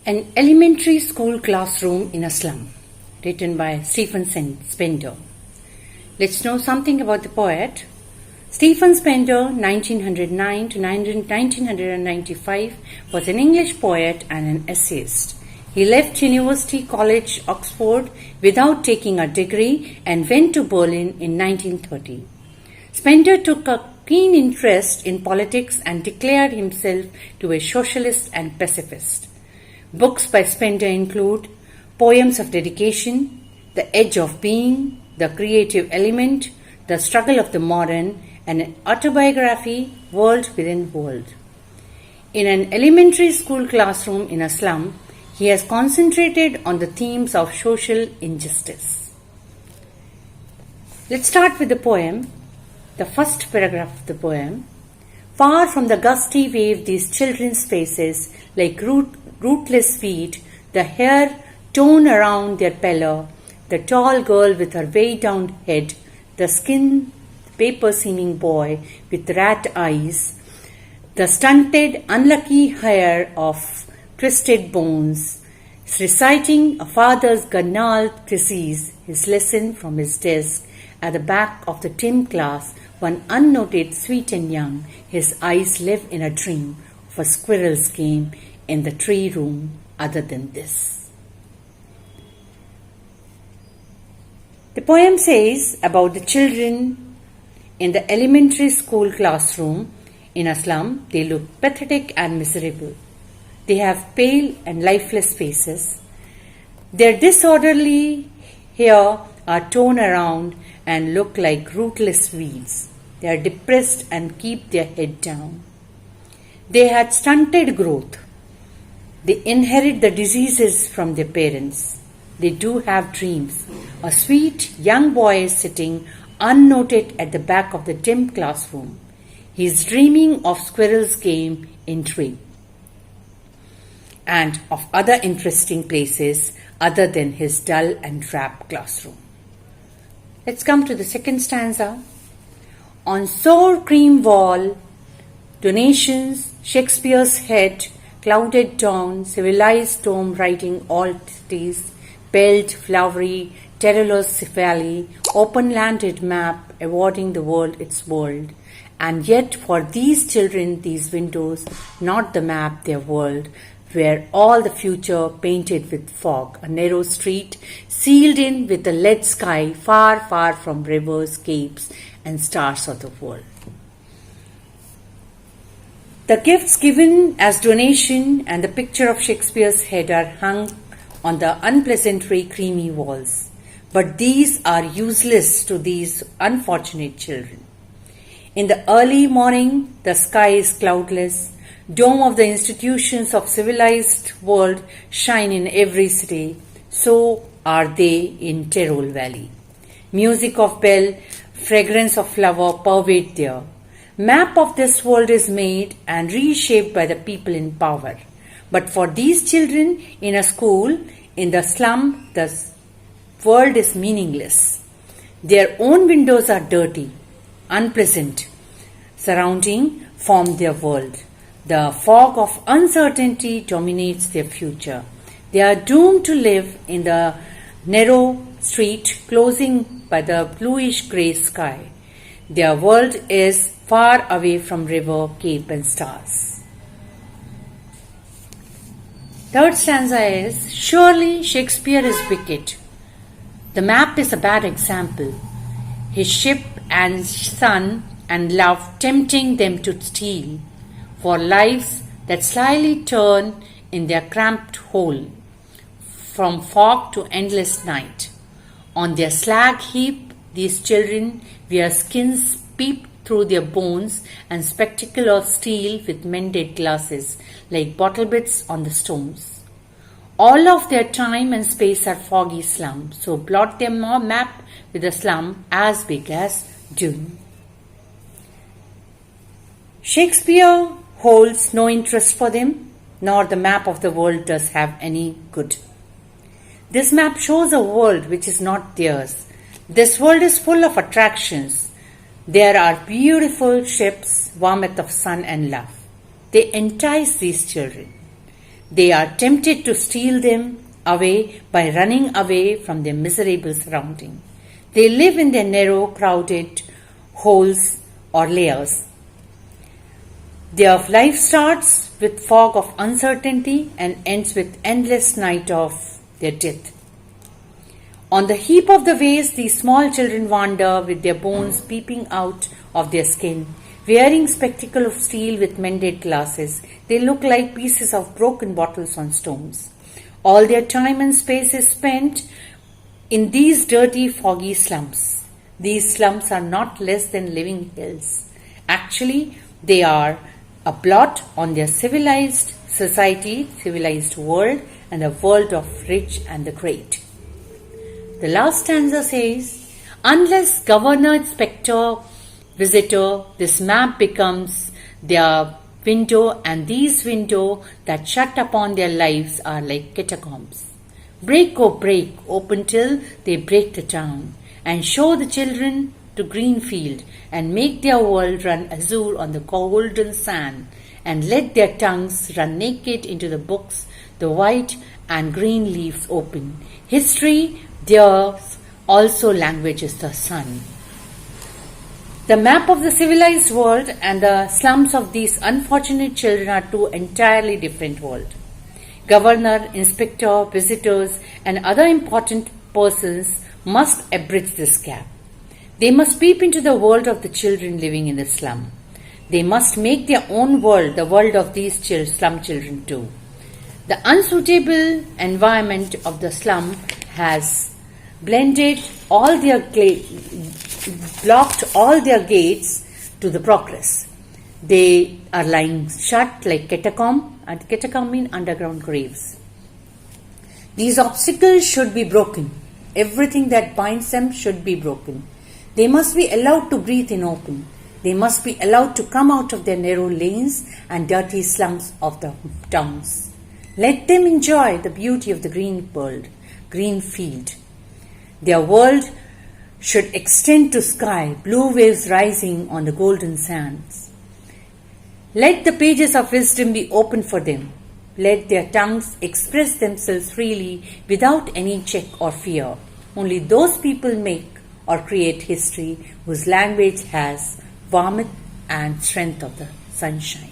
An elementary school classroom in a slum, written by Stephen Spender. Let's know something about the poet. Stephen Spender, 1909 to 1995, was an English poet and an essayist. He left University College, Oxford, without taking a degree and went to Berlin in 1930. Spender took a keen interest in politics and declared himself to be a socialist and pacifist. Books by Spender include Poems of Dedication, The Edge of Being, The Creative Element, The Struggle of the Modern, and an autobiography, World Within World. In an elementary school classroom in a slum, he has concentrated on the themes of social injustice. Let's start with the poem. The first paragraph of the poem. Far from the gusty wave these children's faces, like rootless feet, the hair torn around their pillow, the tall girl with her way-down head, the skin paper-seeming boy with rat eyes, the stunted, unlucky hair of twisted bones, reciting a father's gnarled thesis, his lesson from his desk at the back of the dim class, one unnoted, sweet and young, his eyes live in a dream of a squirrel's game in the tree room other than this. The poem says about the children in the elementary school classroom in a slum. They look pathetic and miserable. They have pale and lifeless faces. Their disorderly hair are torn around and look like rootless weeds. They are depressed and keep their head down. They had stunted growth. They inherit the diseases from their parents. They do have dreams. A sweet young boy is sitting unnoted at the back of the dim classroom. He is dreaming of squirrel's game in tree and of other interesting places other than his dull and drab classroom. Let's come to the second stanza. On sour cream wall, donations, Shakespeare's head, clouded dawn, civilized dome writing all cities, belled, flowery, terrorless valley, open-landed map awarding the world its world. And yet for these children, these windows, not the map, their world, where all the future painted with fog, a narrow street sealed in with a lead sky, far, far from rivers, capes, and stars of the world. The gifts given as donation and the picture of Shakespeare's head are hung on the unpleasantly creamy walls, but these are useless to these unfortunate children. In the early morning, the sky is cloudless. Dome of the institutions of civilized world shine in every city. So are they in Tyrol Valley. Music of bell, fragrance of flower pervade there. Map of this world is made and reshaped by the people in power. But for these children in a school, in the slum, the world is meaningless. Their own windows are dirty, unpleasant, surrounding form their world. The fog of uncertainty dominates their future. They are doomed to live in the narrow street closing by the bluish grey sky. Their world is far away from river, cape and stars. Third stanza is, surely Shakespeare is wicked. The map is a bad example. His ship and son and love tempting them to steal for lives that slyly turn in their cramped hole, from fog to endless night. On their slag heap, these children wear skins peep through their bones and spectacle of steel with mended glasses, like bottle bits on the stones. All of their time and space are foggy slum, so blot their map with a slum as big as Dune. Shakespeare holds no interest for them, nor the map of the world does have any good. This map shows a world which is not theirs. This world is full of attractions. There are beautiful ships, warmth of sun and love. They entice these children. They are tempted to steal them away by running away from their miserable surrounding. They live in their narrow, crowded holes or layers. Their life starts with fog of uncertainty and ends with endless night of their death. On the heap of the waste, these small children wander with their bones peeping out of their skin. Wearing spectacles of steel with mended glasses, they look like pieces of broken bottles on stones. All their time and space is spent in these dirty, foggy slums. These slums are not less than living hells. Actually, they are a blot on their civilized society, civilized world, and the world of rich and the great. The last stanza says, unless governor, inspector, visitor, this map becomes their window, and these windows that shut upon their lives are like catacombs. Break, oh break, open till they break the town, and show the children to green field, and make their world run azure on the golden sand, and let their tongues run naked into the books, the white and green leaves open. History, theirs, also language is the sun. The map of the civilized world and the slums of these unfortunate children are two entirely different worlds. Governor, inspector, visitors, and other important persons must abridge this gap. They must peep into the world of the children living in the slum. They must make their own world the world of these slum children too. The unsuitable environment of the slum has blocked all their gates to the progress. They are lying shut like catacomb, and catacomb mean underground graves. These obstacles should be broken. Everything that binds them should be broken. They must be allowed to breathe in open. They must be allowed to come out of their narrow lanes and dirty slums of the towns. Let them enjoy the beauty of the green world, green field. Their world should extend to sky, blue waves rising on the golden sands. Let the pages of wisdom be open for them. Let their tongues express themselves freely without any check or fear. Only those people make or create history whose language has warmth and strength of the sunshine.